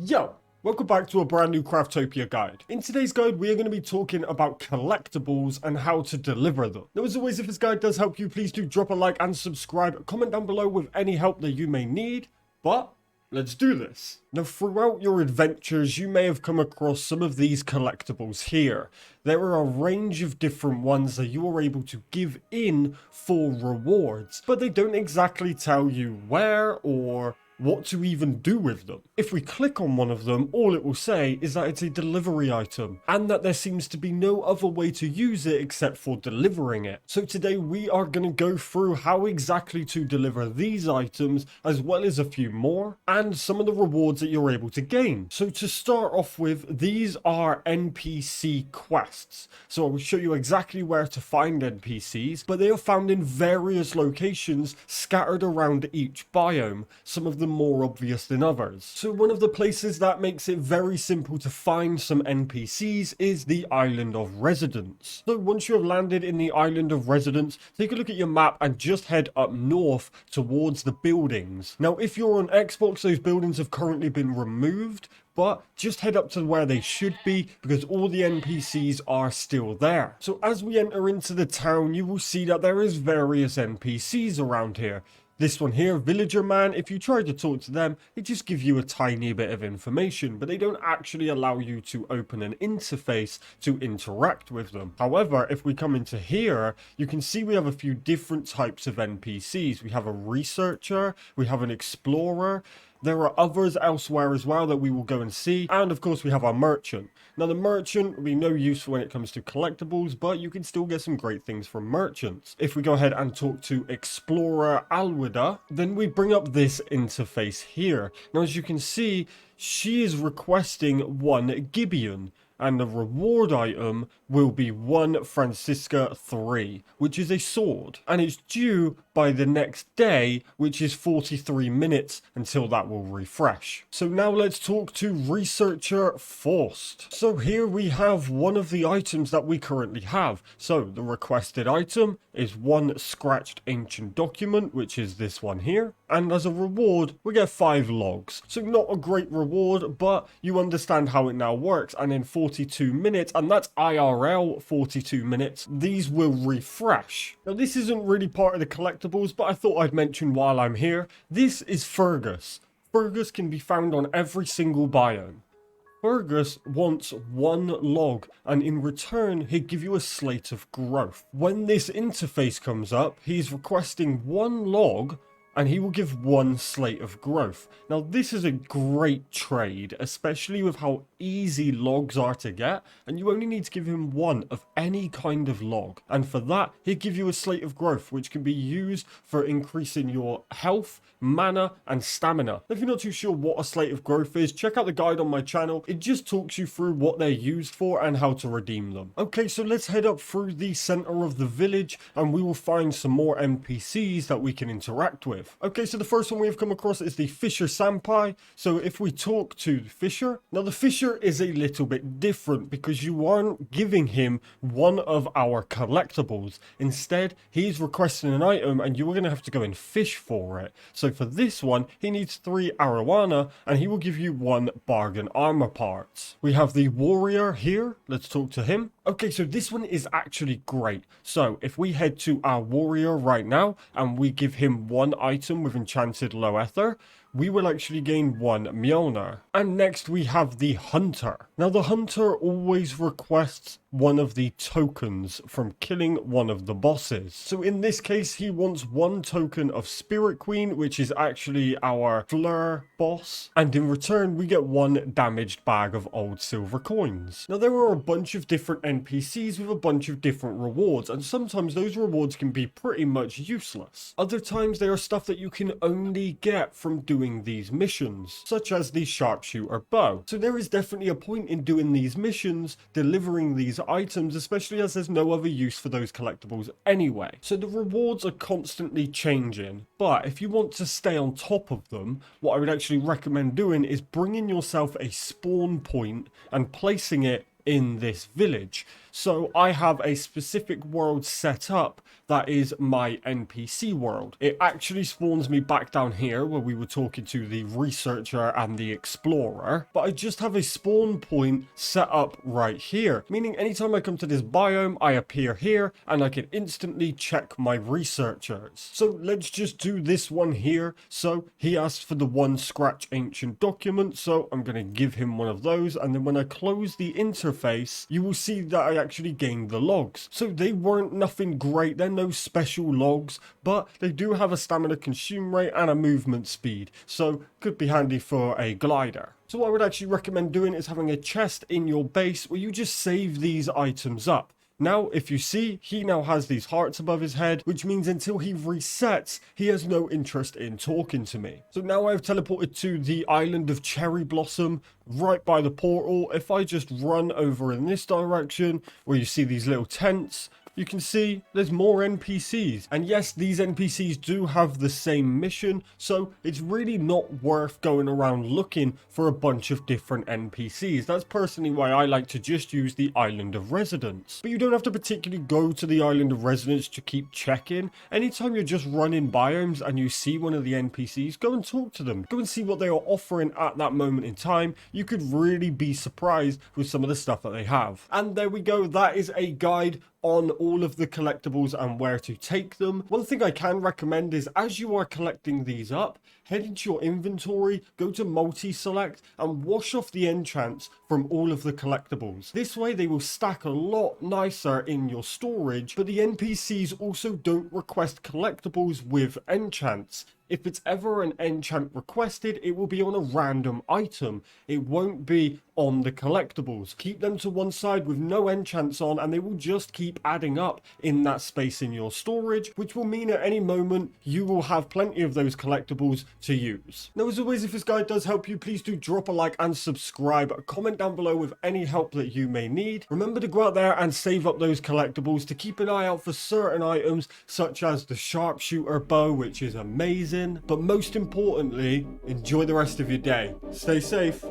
Yo! Welcome back to a brand new Craftopia guide. In today's guide, we are going to be talking about collectibles and how to deliver them. Now, as always, if this guide does help you, please do drop a like and subscribe. Comment down below with any help that you may need. But let's do this. Now, throughout your adventures, you may have come across some of these collectibles here. There are a range of different ones that you are able to give in for rewards, but they don't exactly tell you where or what to even do with them. If we click on one of them, all it will say is that it's a delivery item and that there seems to be no other way to use it except for delivering it. So today we are going to go through how exactly to deliver these items as well as a few more and some of the rewards that you're able to gain. So to start off with, these are Npc quests. So I will show you exactly where to find NPCs, but they are found in various locations scattered around each biome. Some of them more obvious than others. So one of the places that makes it very simple to find some NPCs is the Island of Residence. So once you have landed in the Island of Residence, take a look at your map and just head up north towards the buildings. Now if you're on Xbox, those buildings have currently been removed, but just head up to where they should be because all the NPCs are still there. So as we enter into the town, you will see that there is various NPCs around here. This one here, Villager Man, if you try to talk to them, they just give you a tiny bit of information, but they don't actually allow you to open an interface to interact with them. However, if we come into here, you can see we have a few different types of NPCs. We have a researcher, we have an explorer, there are others elsewhere as well that we will go and see. And of course we have our merchant. Now the merchant will be no use when it comes to collectibles, but you can still get some great things from merchants. If we go ahead and talk to Explorer Alwida, then we bring up this interface here. Now as you can see, she is requesting one Gibeon. And the reward item will be one Francisca 3, which is a sword. And it's due by the next day, which is 43 minutes until that will refresh. So now let's talk to Researcher Faust. So here we have one of the items that we currently have. So the requested item is one scratched ancient document, which is this one here. And as a reward, we get 5 logs. So not a great reward, but you understand how it now works. And in 42 minutes, and that's IRL 42 minutes, these will refresh. Now this isn't really part of the collectibles, but I thought I'd mention while I'm here. This is Fergus. Fergus can be found on every single biome. Fergus wants one log, and in return, he'll give you a slate of growth. When this interface comes up, he's requesting one log, and he will give one slate of growth. Now this is a great trade, especially with how easy logs are to get, and you only need to give him one of any kind of log. And for that, he'll give you a slate of growth, which can be used for increasing your health, mana, and stamina. If you're not too sure what a slate of growth is, check out the guide on my channel. It just talks you through what they're used for and how to redeem them. Okay, so let's head up through the center of the village, and we will find some more NPCs that we can interact with. Okay, so the first one we have come across is the Fisher Senpai. So if we talk to the Fisher, now the Fisher is a little bit different because you aren't giving him one of our collectibles. Instead, he's requesting an item and you are going to have to go and fish for it. So for this one, he needs 3 arowana and he will give you 1 bargain armor parts. We have the Warrior here. Let's talk to him. Okay, so this one is actually great. So if we head to our Warrior right now and we give him 1 item with enchanted low ether, we will actually gain 1 Mjolnir. And next we have the Hunter. Now the Hunter always requests one of the tokens from killing one of the bosses. So in this case, he wants 1 token of Spirit Queen, which is actually our Fleur boss. And in return, we get 1 damaged bag of old silver coins. Now there are a bunch of different NPCs with a bunch of different rewards, and sometimes those rewards can be pretty much useless. Other times they are stuff that you can only get from doing these missions, such as the Sharpshooter Bow. So there is definitely a point in doing these missions, delivering these items, especially as there's no other use for those collectibles anyway. So the rewards are constantly changing, but if you want to stay on top of them, what I would actually recommend doing is bringing yourself a spawn point and placing it in this village. So I have a specific world set up that is my NPC world. It actually spawns me back down here where we were talking to the researcher and the explorer, but I just have a spawn point set up right here, meaning anytime I come to this biome, I appear here and I can instantly check my researchers. So let's just do this one here. So he asked for the one scratch ancient document, so I'm going to give him one of those, and then when I close the interface, you will see that I actually gained the logs. So they weren't nothing great, they're no special logs, but they do have a stamina consume rate and a movement speed, so could be handy for a glider. So what I would actually recommend doing is having a chest in your base where you just save these items up. Now, if you see, he now has these hearts above his head, which means until he resets, he has no interest in talking to me. So now I've teleported to the island of Cherry Blossom, right by the portal. If I just run over in this direction, where you see these little tents, you can see there's more NPCs. And yes, these NPCs do have the same mission, so it's really not worth going around looking for a bunch of different NPCs. That's personally why I like to just use the Island of Residence. But you don't have to particularly go to the Island of Residence to keep checking. Anytime you're just running biomes and you see one of the NPCs, go and talk to them. Go and see what they are offering at that moment in time. You could really be surprised with some of the stuff that they have. And there we go, that is a guide on all of the collectibles and where to take them. One thing I can recommend is as you are collecting these up, head into your inventory, go to multi-select and wash off the enchants from all of the collectibles. This way they will stack a lot nicer in your storage, but the NPCs also don't request collectibles with enchants. If it's ever an enchant requested, it will be on a random item. It won't be on the collectibles. Keep them to one side with no enchants on and they will just keep adding up in that space in your storage, which will mean at any moment you will have plenty of those collectibles to use. Now, as always, if this guide does help you, please do drop a like and subscribe. Comment down below with any help that you may need. Remember to go out there and save up those collectibles, to keep an eye out for certain items such as the sharpshooter bow, which is amazing. But most importantly, enjoy the rest of your day. Stay safe,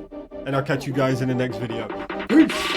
and I'll catch you guys in the next video. Peace!